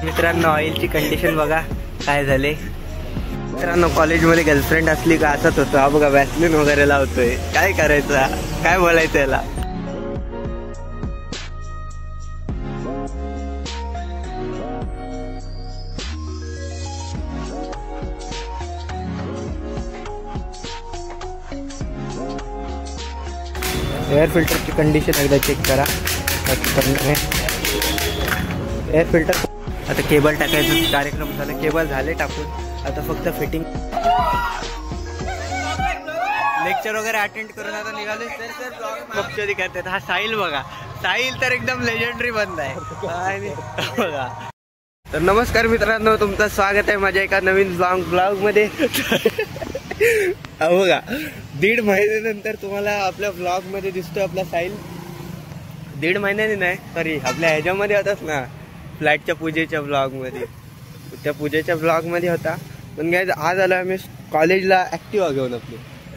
मित्रांनो ऑइलची कंडिशन बघा काय झाले. मित्रांनो कॉलेजमध्ये गर्लफ्रेंड असली का असंच होतं. हा बघा वॅसलिन वगैरे लावतोय. काय करायचं, काय बोलायचं याला. एअर फिल्टरची कंडिशन एकदा चेक करा. एअर फिल्टर आता केबल टाकायचा कार्यक्रम झाला. केबल झाले टाकून, आता फक्त फिटिंग. लेक्चर वगैरे अटेंड करून आता निघाले तर करतात. हा साहिल बघा, साहिल तर एकदम लेजेंडरी बंद आहे बघा. तर नमस्कार मित्रांनो, तुमचं स्वागत आहे माझ्या एका नवीन ब्लॉग मध्ये. बघा 1.5 महिन्यानंतर तुम्हाला आपल्या ब्लॉग मध्ये दिसतोय आपला साहिल. 1.5 महिन्याने नाही, सॉरी आपल्या ह्याच्यामध्ये होताच ना, फ्लॅटच्या पूजेच्या ब्लॉग मध्ये. त्या पूजेच्या ब्लॉग मध्ये होता. पण काय आज आलो आम्ही कॉलेजला ऍक्टिवा घेऊन. आपली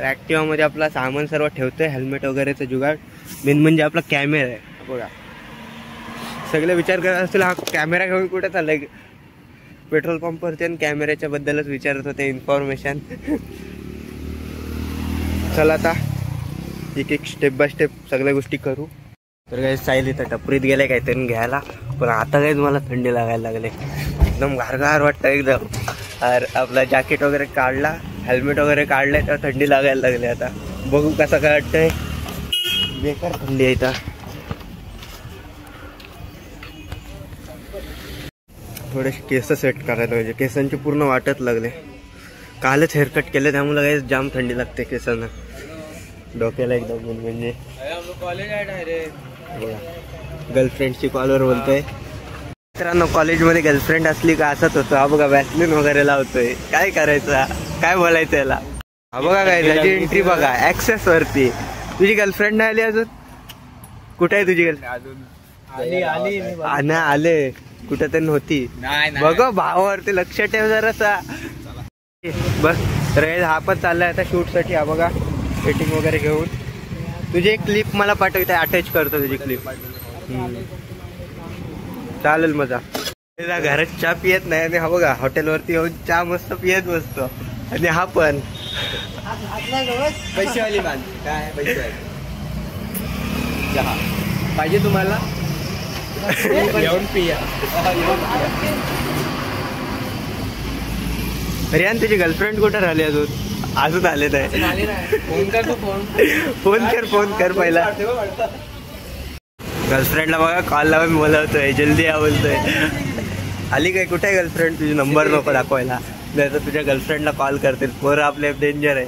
ऍक्टिवा मध्ये आपला सामान सर्व ठेवतोय, हेल्मेट वगैरेचं जुगाड. मेन म्हणजे आपला कॅमेरा आहे बघा. सगळे विचार करत असतील हा कॅमेरा घेऊन कुठे चाललाय. पेट्रोल पंपवरती आणि कॅमेऱ्याच्या बद्दलच विचारत होते इन्फॉर्मेशन. चला आता एक स्टेप बाय स्टेप सगळ्या गोष्टी करू. तर काही साहिल इथं टपरीत गेले काहीतरी घ्यायला. पण आता काही मला थंडी लागायला लागले. एकदम गारगार वाटतं एकदम. आपला जॅकेट वगैरे काढला, हेल्मेट वगैरे काढलंय तर थंडी लागायला लागली. आता बघू कसं काय वाटतंय. बेकार थंडी आहे इथं. थोडेसे केस सेट करायला पाहिजे. केसांची पूर्ण वाटत लागले. कालच हेअरकट केले त्यामुळे काही जाम थंडी लागते केसांना, डोक्याला एकदम. म्हणजे गर्लफ्रेंडची कॉलवर बोलतोय. मित्रांनो कॉलेजमध्ये गर्लफ्रेंड असली का असंच होतं. हा बघा वॅसलिन वगैरे लावतोय. काय करायचं, काय बोलायचं याला. हा बघा काय त्याची एंट्री बघा ऍक्सेस वरती. तुझी गर्लफ्रेंड नाही आली अजून? कुठे आहे तुझी गर्लफ्रेंड? आले कुठे तरी होती बघ. भावावरती लक्ष ठेव जरासा बस. तर हा पण चाललाय आता शूट साठी. हा बघा फिटिंग वगैरे घेऊन. तुझी एक क्लिप मला पाठवते, अटॅच करतो तुझी क्लिप. चालेल मजा. घरात चहा पियत नाही आणि हा बघा हॉटेलवरती येऊन चहा मस्त पियत बसतो. आणि हा पण पैसेवाली मान काय पैसे चहा पाहिजे तुम्हाला येऊन पिया. रियान तुझी गर्लफ्रेंड कुठे राहिली अजून आले नाही. फोन कर पहिला. गर्लफ्रेंडला बघा कॉल लावून बोलवतोय, जल्दी या बोलतोय. आली काय? कुठे आहे गर्लफ्रेंड? तुझी नंबर नको दाखवायला, नाही तर तुझ्या गर्लफ्रेंडला कॉल करतील. पोरं आपले डेंजर आहे.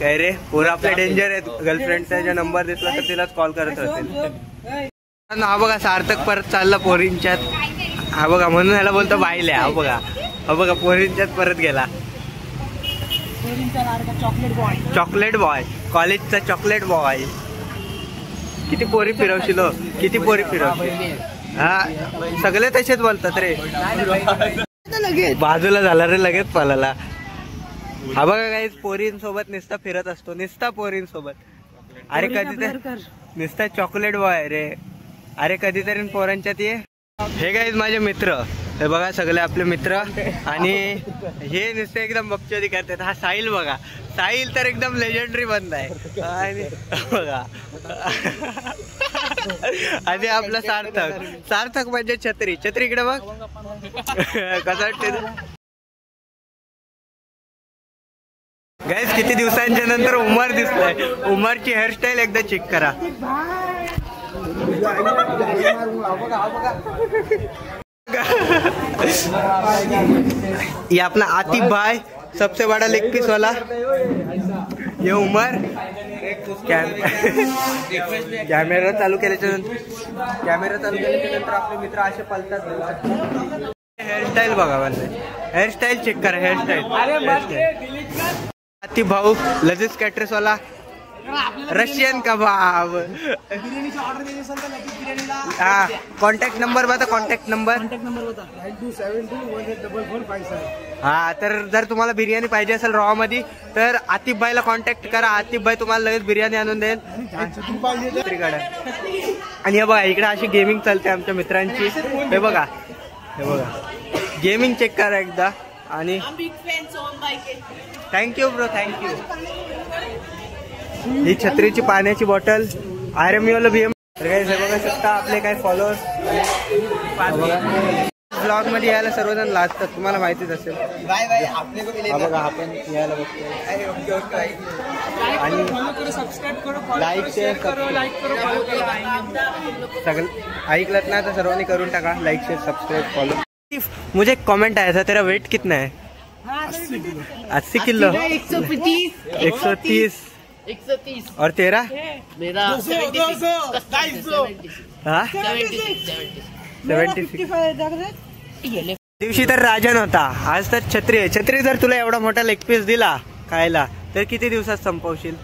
काय रे, पोरं आपले डेंजर आहेत. गर्लफ्रेंडचा ज्या नंबर दिसला तर तिलाच कॉल करत असतील. हा बघा सार्थक परत चालला पोरींच्यात. हा बघा म्हणून ह्याला बोलतो बाईल्या. हा बघा पोरींच्यात परत गेला. चॉकलेट बॉय, कॉलेजचा चॉकलेट बॉय. किती पोरी फिरवशील, किती पोरी फिरवशील. हा सगळे तसेच बोलतात रे. लगेच बाजूला झाला रे, लगेच पळाला. हा बघा काही पोरींसोबत निस्ता फिरत असतो, निस्ता पोरींसोबत. अरे कधीतरी निस्ता चॉकलेट बॉय रे. अरे कधीतरी पोरांच्यात ये. हे गाईज माझे मित्र, हे बघा सगळे आपले मित्र. आणि हे नुसते एकदम बकचोदी करतात. हा साहिल बघा, साहिल तर एकदम लेजेंडरी बंद आहे. आणि बघा आणि आपला सार्थक म्हणजे छत्री इकडे बघ कसं वाटते. गाईज किती दिवसांच्या नंतर उमर दिसलाय. उमरची हेअरस्टाईल एकदा चेक करा. ये अपना आतिफ भाई सबसे बड़ा लेग पीस वाला. ये उमर. कॅमेरा चालू केल्याच्या नंतर आपले मित्र असे पलतात. हेअरस्टाईल बघा, हेअरस्टाईल चेक करा. हेअरस्टाईल आतिफ भाऊ लजीज कॅटरेस वाला. रशियन कबाब. हा कॉन्टॅक्ट नंबर बता. कॉन्टॅक्ट नंबर हा. तर जर तुम्हाला बिर्याणी पाहिजे असेल रॉ मध्ये तर आतिफ भाईला कॉन्टॅक्ट करा. आतिफ भाई तुम्हाला लगेच बिर्याणी आणून देईल. आणि हे बघा इकडे अशी गेमिंग चालते आमच्या मित्रांची. हे बघा हे बघा गेमिंग चेक करा एकदा. आणि थँक्यू ब्रो, थँक्यू. ही छत्रीची पाण्याची बॉटल आरएमयूला BM. तर काही बघू शकता आपले काही फॉलोअर्स ब्लॉग मध्ये यायला सर्वजण लाजतात, तुम्हाला माहितीच असेल. बघा आपण यायला बघतो. आणि लाईक शेअर सगळं ऐकलत ना तर सर्वांनी करून टाका. Like share subscribe follow. मुझे कमेंट आया था तेरा वेट कितना है? 80 किलो. 130. और तेरा? मेरा 76. दिवशी तर राजन होता, आज तर छत्री आहे. छत्री जर तुला एवढा मोठा लेग पीस दिला खायला तर किती दिवसात संपवशील?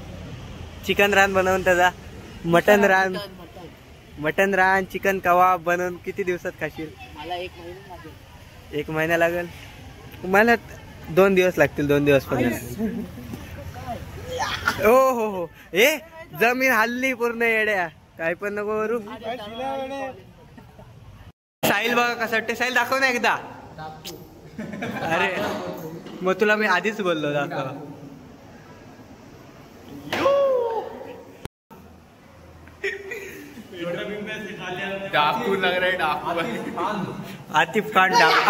चिकन रान बनवून त्याचा मटन रान चिकन कबाब बनवून किती दिवसात खाशील? मला 1 महिना लागेल. मला 2 दिवस लागतील. 2 दिवस पण. हो. जमीन हल्ली पूर्ण येड्या. काय पण नको करू. साहिल बघा कसं वाटते. साहिल दाखव ना एकदा. अरे मग तुला मी आधीच बोललो दाखव. डाकू लग रहा है, डाकू. आतिफ खान डाकू.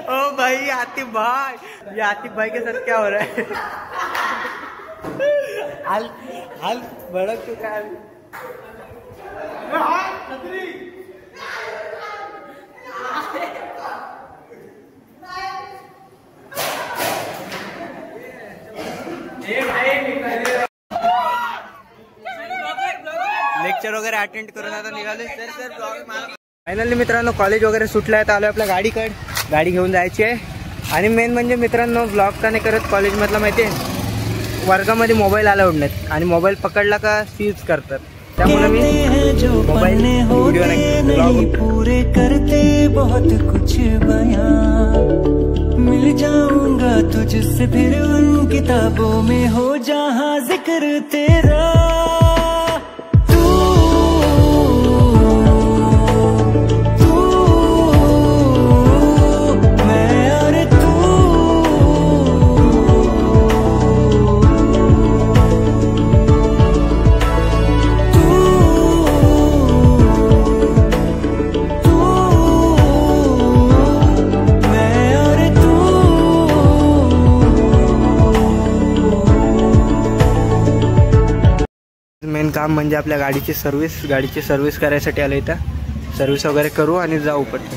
ओ भाई आतिफ भाई, ये आतिफ भाई के साथ क्या हो रहा है? हाल भड़क चुका है. लेक्चर वगैरे अटेंड करून आता निघाले. फायनली मित्रांनो कॉलेज वगैरे सुटलं आहे, तर आलो आपल्या गाडीकडे. गाडी घेऊन जायची आहे. आणि मेन म्हणजे मित्रांनो ब्लॉग का नाही करत कॉलेजमधला माहिती आहे, वर्गामध्ये मोबाईल अलाउड नाहीत आणि मोबाईल पकडला का सीज करतात. त्यामुळे मी मोबाईल व्हिडिओ नाही पूरे करते बहुत कुछ बयां मिल जाऊंगा तुझसे फिर उन किताबों में हो जहां जिक्र तेरा. मेन काम म्हणजे आपल्या गाडीची सर्व्हिस करायसाठी आलं. इथं सर्व्हिस वगैरे करू आणि जाऊ पटकन.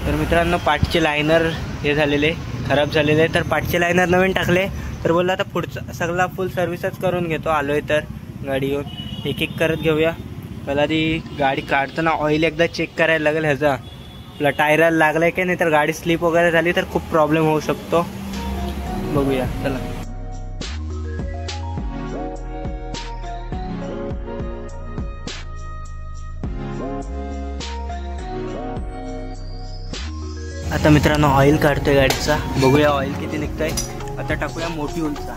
तर मित्रांनो पाठचे लायनर हे झालेले खराब झालेले, तर पाठचे लायनर नवीन टाकले. तर बोलला आता पुढचा सगळा फुल सर्व्हिसच करून घेतो. आलोय तर गाडी घेऊन एक एक करत घेऊया. पहिला ती गाडी काढताना ऑइल एकदा चेक करायला लागेल ह्याचा, आपला टायराला लागलाय की नाही, तर गाडी स्लिप वगैरे झाली तर खूप प्रॉब्लेम होऊ शकतो. बघूया चला. आता मित्रांनो ऑइल काढतोय गाडीचा, बघूया ऑइल किती निघतंय. आता टाकूया मोटियूलचा.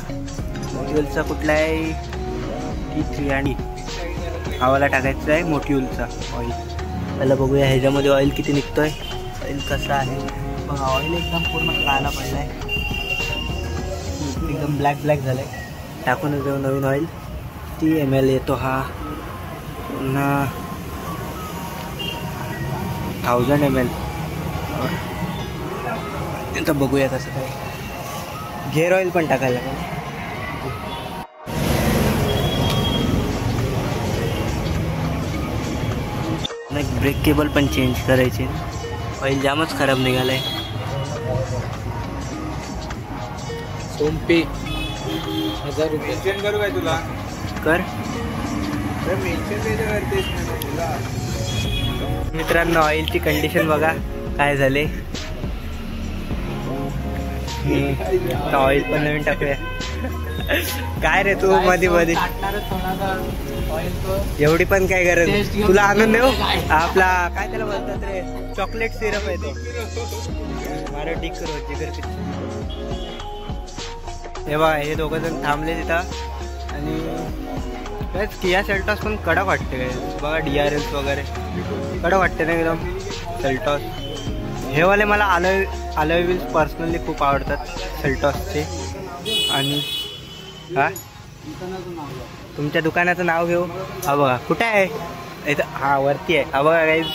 मोटियूलचा कुठला आहे की 3 हवाला टाकायचा आहे मोटियूलचा ऑइल. पहिला बघूया ह्याच्यामध्ये ऑइल किती निघतोय. ऑइल कसा आहे बघा. ऑइल एकदम पूर्ण काळा पडलाय, एकदम ब्लॅक झालाय. टाकून देऊ नवीन ऑइल. 30 ml येतो हा. पुन्हा 1000 ml. आता बघूया कसं काय. गेअर ऑइल पण टाकायला पाहिजे. ब्रेक केबल पण चेंज करायचे. ऑइल जामच खराब निघालाय. सोमपे 1000 रुपये मेंशन करू काय तुला? कर मित्रांनो ऑइलची कंडिशन बघा काय झाले. ऑइल पण नवीन टाकूया. काय रे तू मध्ये एवढी पण काय गरज. तुला आणून देऊ आपला काय त्याला म्हणतात रे, चॉकलेट सिरप आहे तो. मारो डिक करो जिगर पिक्चर. हे बघा हे दोघं जण थांबले तिथं आणि काहीच किया सेल्टॉस पण कडक वाटते काय बघा DRLs वगैरे कडक वाटते ना एकदम सेल्टॉस. हे वाले मला अलॉय व्हील्स पर्सनली खूप आवडतात सेल्टॉसचे. आणि हा तुमच्या दुकानाचं नाव घेऊ. हा बघा कुठे आहे इथं, हा वरती आहे. हा बघा गाईज,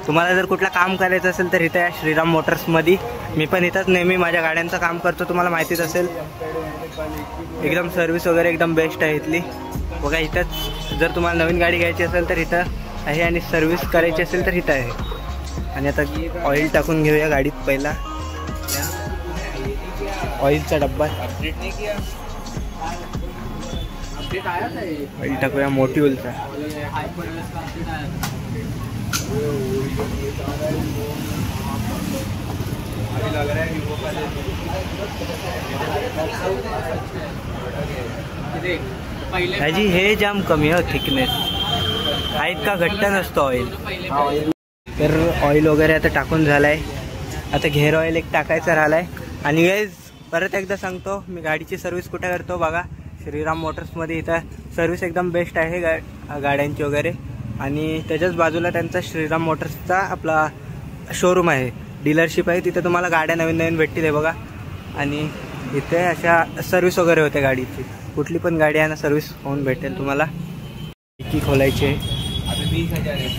तुम्हाला जर कुठलं काम करायचं असेल तर इथं श्रीराम मोटर्समध्ये. मी पण इथंच नेहमी माझ्या गाड्यांचं काम करतो, तुम्हाला माहितीच असेल. एकदम सर्व्हिस वगैरे एकदम बेस्ट आहे इथली. बघा इथंच जर तुम्हाला नवीन गाडी घ्यायची असेल तर इथं आहे आणि सर्व्हिस करायची असेल तर इथं आहे. आणि आता ऑइल टाकून घेऊया गाडीत. पहिला ऑइलचा डब्बा ऑइल टाकूया मोटिव्हलचा. ह्याची हे जाम कमी हो थिकनेस, हा इतका घट्ट नसतो ऑइल. तर ऑइल वगैरे आता टाकून झालाय. आता घेर ऑइल एक टाकायचं राहिलाय. आणि गाईज परत एकदा सांगतो, मी गाडीची सर्व्हिस कुठे करतो बघा श्रीराम मोटर्समध्ये. इथं सर्व्हिस एकदम बेस्ट आहे गाड्यांची वगैरे. आणि त्याच्याच बाजूला त्यांचा श्रीराम मोटर्सचा आपला शोरूम आहे, डीलरशिप आहे. तिथे तुम्हाला गाड्या नवीन नवीन भेटतील आहे बघा. आणि इथे अशा सर्व्हिस वगैरे होते गाडीची. कुठली पण गाडी आहे ना सर्व्हिस होऊन भेटेल तुम्हाला. डिक्की खोलायचे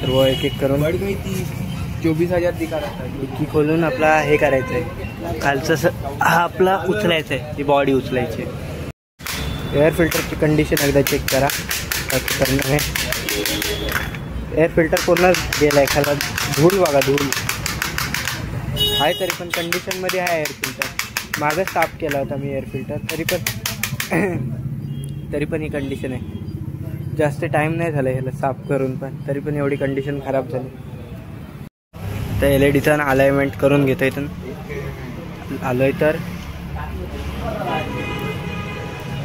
सर्व एक एक करून 24,000 दिखा रहा है. डिक्की खोलून आपला हे करायचं आहे खालचं, हा आपला उचलायचं आहे, ती बॉडी उचलायची. एअर फिल्टरची कंडिशन एकदा चेक करा. करणं आहे एअर फिल्टर पूर्ण गेला आहे खाला. धूळ बघा धूळ आहे, तरी पण कंडिशनमध्ये आहे एअर फिल्टर. मागच साफ केला होता मी एअर फिल्टर, तरी पण ही कंडिशन आहे. जास्त टाईम नाही झाला ह्याला साफ करून, पण तरी पण एवढी कंडिशन खराब झाली. तर LED अलाइनमेंट करून घेतो. इथून आलोय तर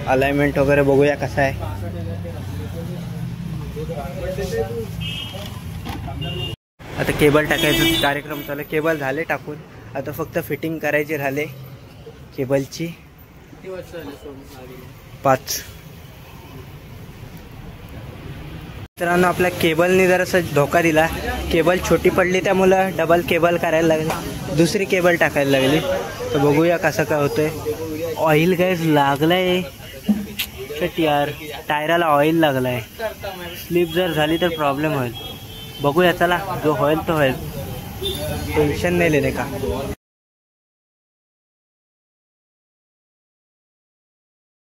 अलाइनमेंट वगैरे बघूया कसं आहे. आता केबल टाकायचं कार्यक्रम चालू. केबल झाले टाकून, आता फक्त फिटिंग करायची राहिले केबलची. 5 मित्रांनो, आपल्या केबलने जरासा धोका दिला. केबल छोटी पडली त्यामुळं डबल केबल करायला लागली, दुसरी केबल टाकायला लागली. तर बघूया कसं काय होतंय. ऑइल गॅस लागलाय यार, टायराला ऑइल लागलाय. स्लिप जर झाली तर प्रॉब्लेम होईल. बघूया चला, जो होईल तो होईल, टेन्शन नाही लेणे का.